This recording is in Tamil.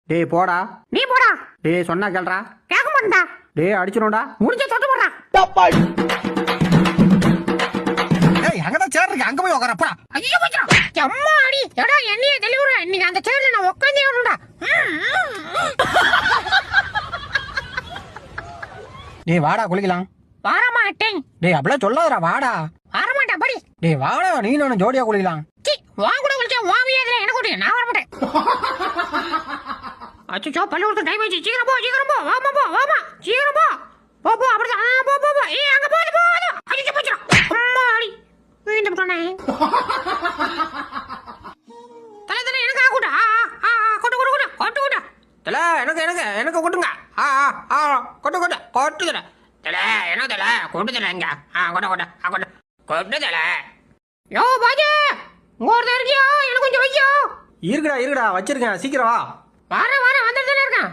டேய் போடா. நீ போடா. டேய் சொன்னா கேள்றா. கேட்க மாட்டா. டேய் அடிச்சிரோடா. முடிஞ்ச தொட்டு போடா. டேய் அங்கதான் சேர் இருக்கு, அங்க போய் உட்காரப்பா. ஐயோ போச்சுடா. அம்மா அடி. எடா என்னைய தெளிவுற. இன்னைக்கு அந்த சேர்ல நான் உட்கார்ந்தே வரணும்டா. டேய் வாடா குளிக்கலாம். வர மாட்டேன். டேய் அப்படியே சொல்லாதடா, வாடா. வர மாட்டேன் படி. டேய் வாடா, நீ நானும் ஜோடியா குளிக்கலாம். சி வா கூட குளிச்சா வாவியாதுல எனக்கு ஓடி. நான் வர மாட்டேன். அச்சோ பள்ளிக்கூடத்து டைம் ஆயிடுச்சு. சீக்கிரம் போ சீக்கிரம் போ. வாமா போ வாமா சீக்கிரம் போ. போ போ அப்படிதான். போ போ போ. ஏய் அங்க போது போது. அடிச்சு போச்சுடா. அம்மா அடி. வீண்டு போனே. தல தல எனக்கு ஆகுடா. கொட்டு கொட்டு கொட்டு கொட்டு கொட்டு. தல எனக்கு கொட்டுங்க. கொட்டு கொட்டு கொட்டு தல. தல என்ன தல கொட்டு தல இங்க. கொட்டு கொட்டு கொட்டு கொட்டு தல. யோ பாஜே ஒரு இருக்கியா? எனக்கு கொஞ்சம் வையோ. இருக்குடா வச்சிருக்கேன், சீக்கிரம் வா. வர வந்துட்டு இருக்கேன்.